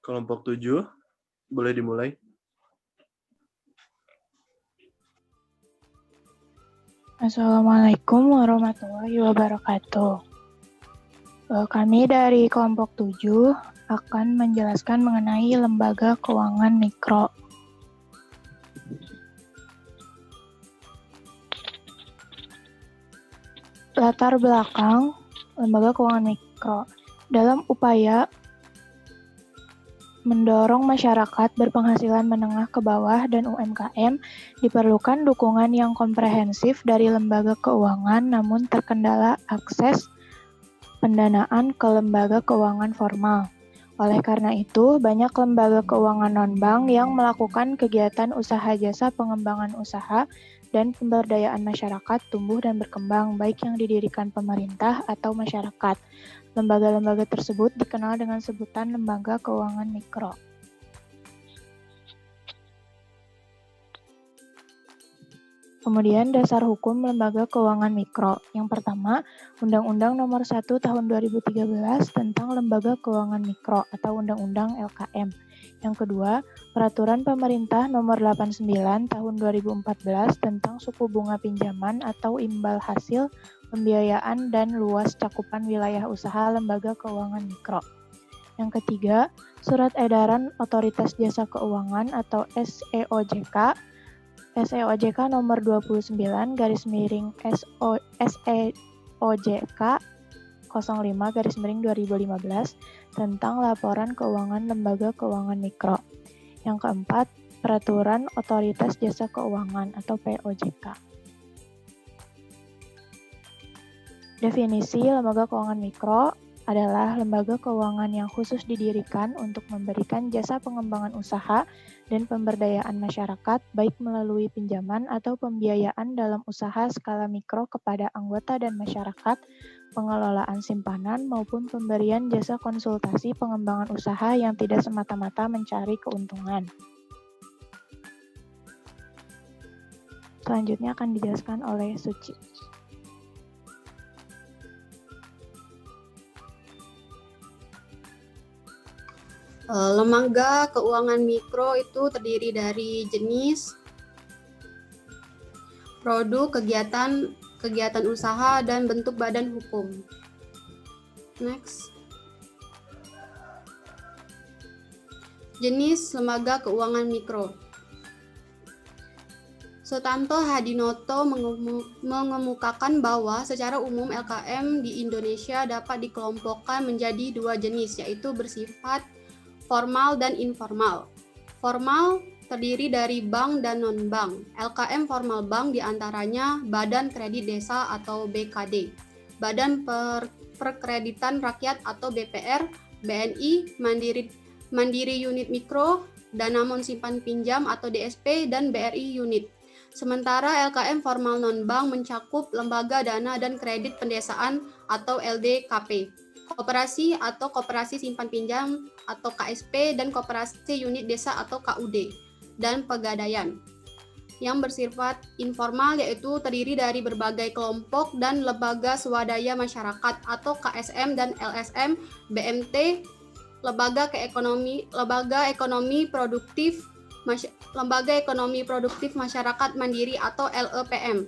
Kelompok 7, boleh dimulai. Assalamualaikum warahmatullahi wabarakatuh. Kami dari kelompok 7 akan menjelaskan mengenai lembaga keuangan mikro. Latar belakang lembaga keuangan mikro. Dalam upaya mendorong masyarakat berpenghasilan menengah ke bawah dan UMKM, diperlukan dukungan yang komprehensif dari lembaga keuangan, namun terkendala akses pendanaan ke lembaga keuangan formal. Oleh karena itu, banyak lembaga keuangan non-bank yang melakukan kegiatan usaha jasa pengembangan usaha dan pemberdayaan masyarakat tumbuh dan berkembang, baik yang didirikan pemerintah atau masyarakat. Lembaga-lembaga tersebut dikenal dengan sebutan lembaga keuangan mikro. Kemudian dasar hukum lembaga keuangan mikro. Yang pertama, Undang-Undang Nomor 1 Tahun 2013 tentang Lembaga Keuangan Mikro atau Undang-Undang LKM. Yang kedua, Peraturan Pemerintah Nomor 89 Tahun 2014 tentang suku bunga pinjaman atau imbal hasil pembiayaan dan luas cakupan wilayah usaha lembaga keuangan mikro. Yang ketiga, Surat Edaran Otoritas Jasa Keuangan atau SEOJK nomor 29 SEOJK 05/2015 tentang laporan keuangan lembaga keuangan mikro. Yang keempat, Peraturan Otoritas Jasa Keuangan atau POJK. Definisi lembaga keuangan mikro adalah lembaga keuangan yang khusus didirikan untuk memberikan jasa pengembangan usaha dan pemberdayaan masyarakat, baik melalui pinjaman atau pembiayaan dalam usaha skala mikro kepada anggota dan masyarakat, pengelolaan simpanan, maupun pemberian jasa konsultasi pengembangan usaha yang tidak semata-mata mencari keuntungan. Selanjutnya akan dijelaskan oleh Suci. Lembaga keuangan mikro itu terdiri dari jenis, produk, kegiatan usaha, dan bentuk badan hukum. Next. Jenis lembaga keuangan mikro. Sutanto Hadinoto mengemukakan bahwa secara umum LKM di Indonesia dapat dikelompokkan menjadi dua jenis, yaitu bersifat formal dan informal. Formal terdiri dari bank dan non-bank. LKM formal bank diantaranya Badan Kredit Desa atau BKD, Badan Perkreditan Rakyat atau BPR, BNI, Mandiri Unit Mikro, Danamon Simpan Pinjam atau DSP, dan BRI Unit. Sementara LKM formal non-bank mencakup lembaga dana dan kredit pendesaan atau LDKP, koperasi atau koperasi simpan pinjam atau KSP, dan koperasi unit desa atau KUD, dan pegadaian. Yang bersifat informal yaitu terdiri dari berbagai kelompok dan lembaga swadaya masyarakat atau KSM dan LSM, BMT, lembaga ekonomi produktif masyarakat mandiri atau LEPM,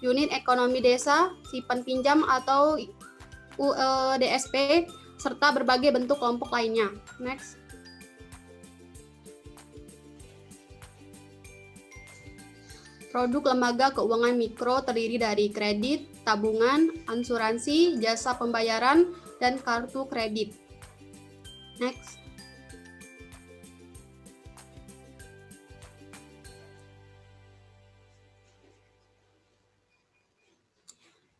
unit ekonomi desa, simpan pinjam atau DSP, serta berbagai bentuk kelompok lainnya. Next. Produk lembaga keuangan mikro terdiri dari kredit, tabungan, asuransi, jasa pembayaran, dan kartu kredit. Next.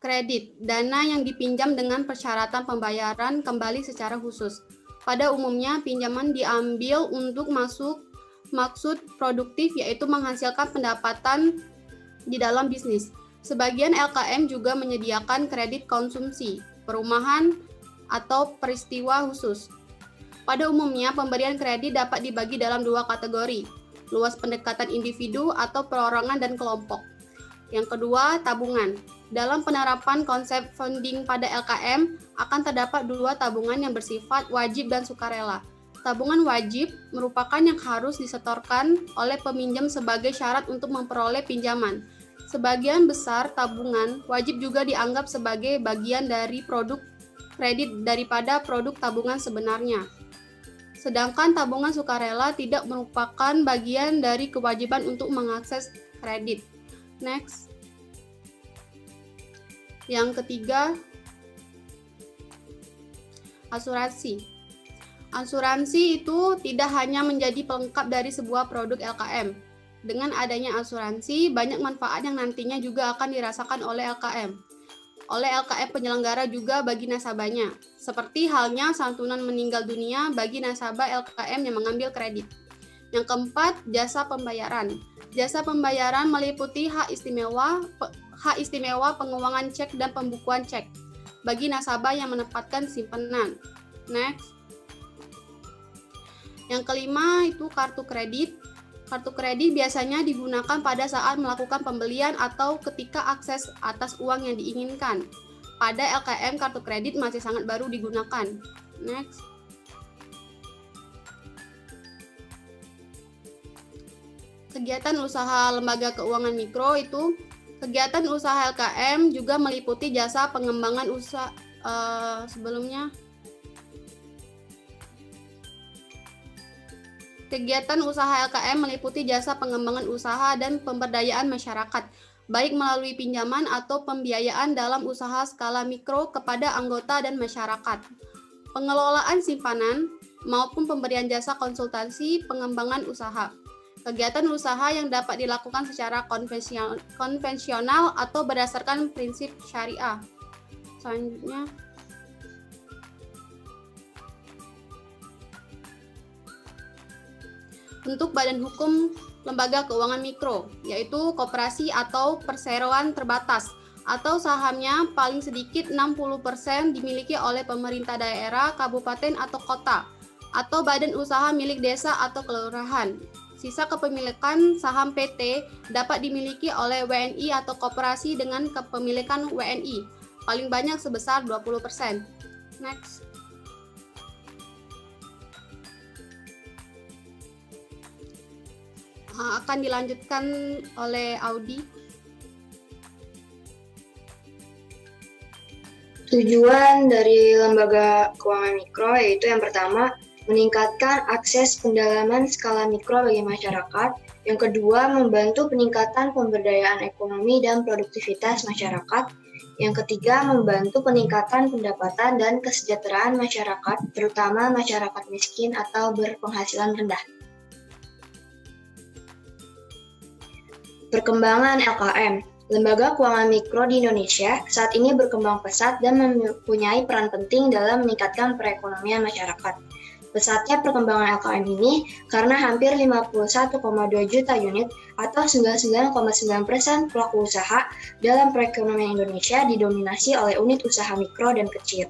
Kredit, dana yang dipinjam dengan persyaratan pembayaran kembali secara khusus. Pada umumnya, pinjaman diambil untuk maksud produktif, yaitu menghasilkan pendapatan di dalam bisnis. Sebagian LKM juga menyediakan kredit konsumsi, perumahan, atau peristiwa khusus. Pada umumnya, pemberian kredit dapat dibagi dalam dua kategori, luas pendekatan individu atau perorangan dan kelompok. Yang kedua, tabungan. Dalam penerapan konsep funding pada LKM, akan terdapat dua tabungan yang bersifat wajib dan sukarela. Tabungan wajib merupakan yang harus disetorkan oleh peminjam sebagai syarat untuk memperoleh pinjaman. Sebagian besar tabungan wajib juga dianggap sebagai bagian dari produk kredit daripada produk tabungan sebenarnya. Sedangkan tabungan sukarela tidak merupakan bagian dari kewajiban untuk mengakses kredit. Next. Yang ketiga, asuransi. Asuransi itu tidak hanya menjadi pelengkap dari sebuah produk LKM. Dengan adanya asuransi, banyak manfaat yang nantinya juga akan dirasakan oleh LKM. Oleh LKM penyelenggara juga bagi nasabahnya, seperti halnya santunan meninggal dunia bagi nasabah LKM yang mengambil kredit. Yang keempat, jasa pembayaran. Jasa pembayaran meliputi hak istimewa penguangan cek dan pembukuan cek bagi nasabah yang menempatkan simpanan. Next. Yang kelima itu kartu kredit. Kartu kredit biasanya digunakan pada saat melakukan pembelian atau ketika akses atas uang yang diinginkan. Pada LKM, kartu kredit masih sangat baru digunakan. Next. Kegiatan usaha lembaga keuangan mikro itu, kegiatan usaha LKM juga meliputi jasa pengembangan usaha Kegiatan usaha LKM meliputi jasa pengembangan usaha dan pemberdayaan masyarakat, baik melalui pinjaman atau pembiayaan dalam usaha skala mikro kepada anggota dan masyarakat, pengelolaan simpanan, maupun pemberian jasa konsultasi pengembangan usaha. Kegiatan usaha yang dapat dilakukan secara konvensional atau berdasarkan prinsip syariah. Selanjutnya, bentuk badan hukum lembaga keuangan mikro, yaitu koperasi atau perseroan terbatas, atau sahamnya paling sedikit 60% dimiliki oleh pemerintah daerah, kabupaten atau kota, atau badan usaha milik desa atau kelurahan. Sisa kepemilikan saham PT dapat dimiliki oleh WNI atau koperasi dengan kepemilikan WNI, paling banyak sebesar 20%. Next. Akan dilanjutkan oleh Audi. Tujuan dari lembaga keuangan mikro yaitu yang pertama, meningkatkan akses pendalaman skala mikro bagi masyarakat. Yang kedua, membantu peningkatan pemberdayaan ekonomi dan produktivitas masyarakat. Yang ketiga, membantu peningkatan pendapatan dan kesejahteraan masyarakat, terutama masyarakat miskin atau berpenghasilan rendah. Perkembangan LKM. Lembaga keuangan mikro di Indonesia saat ini berkembang pesat dan mempunyai peran penting dalam meningkatkan perekonomian masyarakat. Pesatnya perkembangan LKM ini karena hampir 51,2 juta unit atau 99,9% pelaku usaha dalam perekonomian Indonesia didominasi oleh unit usaha mikro dan kecil.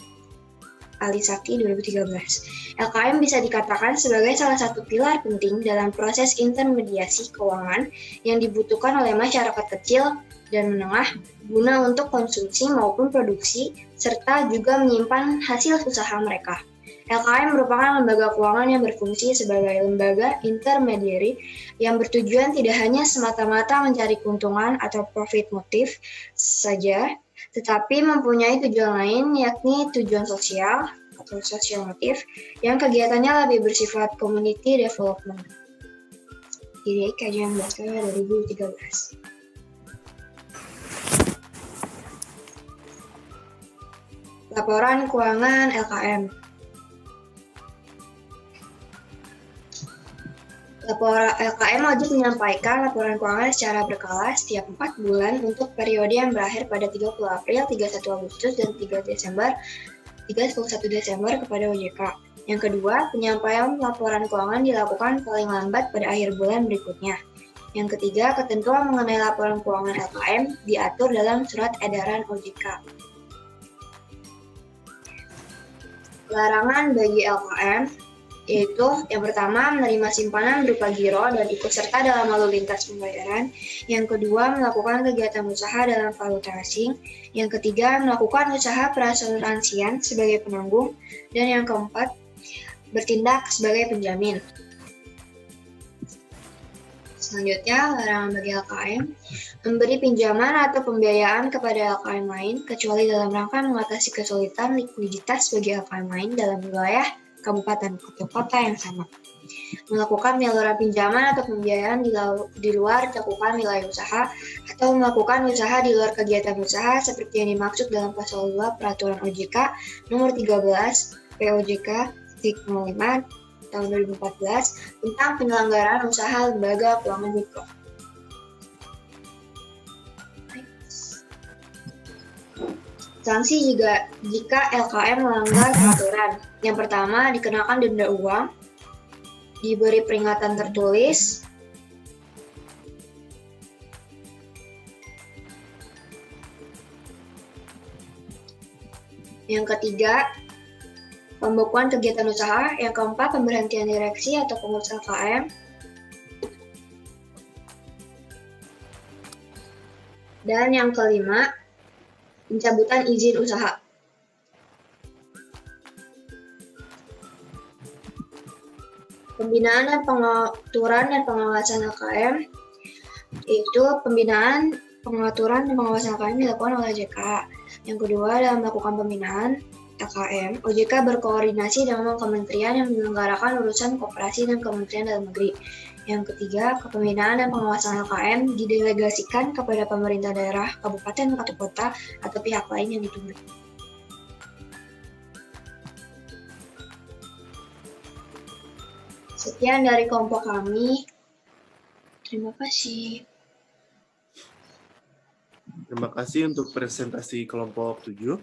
Alisaki 2013. LKM bisa dikatakan sebagai salah satu pilar penting dalam proses intermediasi keuangan yang dibutuhkan oleh masyarakat kecil dan menengah guna untuk konsumsi maupun produksi, serta juga menyimpan hasil usaha mereka. LKM merupakan lembaga keuangan yang berfungsi sebagai lembaga intermediary yang bertujuan tidak hanya semata-mata mencari keuntungan atau profit motif saja, tetapi mempunyai tujuan lain, yakni tujuan sosial atau social motive yang kegiatannya lebih bersifat community development. Jadi kajian Baskara 2013. Laporan keuangan LKM. LKM wajib menyampaikan laporan keuangan secara berkala setiap 4 bulan untuk periode yang berakhir pada 30 April, 31 Agustus, dan 31 Desember kepada OJK. Yang kedua, penyampaian laporan keuangan dilakukan paling lambat pada akhir bulan berikutnya. Yang ketiga, ketentuan mengenai laporan keuangan LKM diatur dalam surat edaran OJK. Larangan bagi LKM yaitu yang pertama, menerima simpanan berupa giro dan ikut serta dalam lalu lintas pembayaran. Yang kedua, melakukan kegiatan usaha dalam valuta asing. Yang ketiga, melakukan usaha perasuransian sebagai penanggung. Dan yang keempat, bertindak sebagai penjamin. Selanjutnya, larangan bagi LKM memberi pinjaman atau pembiayaan kepada LKM lain kecuali dalam rangka mengatasi kesulitan likuiditas bagi LKM lain dalam wilayah kabupaten atau kota yang sama. Melakukan penyaluran pinjaman atau pembiayaan di luar cakupan wilayah usaha atau melakukan usaha di luar kegiatan usaha seperti yang dimaksud dalam pasal 2 Peraturan OJK Nomor 13 POJK 05 tahun 2014 tentang penyelenggaraan usaha lembaga keuangan mikro. Sanksi jika LKM melanggar peraturan. Yang pertama, dikenakan denda uang, diberi peringatan tertulis, yang ketiga, pembekuan kegiatan usaha. Yang keempat, pemberhentian direksi atau pengurus LKM. Dan yang kelima, pencabutan izin usaha. Pembinaan dan pengaturan dan pengawasan LKM, yaitu pembinaan, pengaturan, dan pengawasan LKM dilakukan oleh OJK. Yang kedua, dalam melakukan pembinaan LKM, OJK berkoordinasi dengan kementerian yang menyelenggarakan urusan koperasi dan Kementerian Dalam Negeri. Yang ketiga, kepembinaan dan pengawasan LKM didelegasikan kepada pemerintah daerah, kabupaten atau kota, atau pihak lain yang ditunjuk. Sekian dari kelompok kami. Terima kasih. Terima kasih untuk presentasi kelompok 7.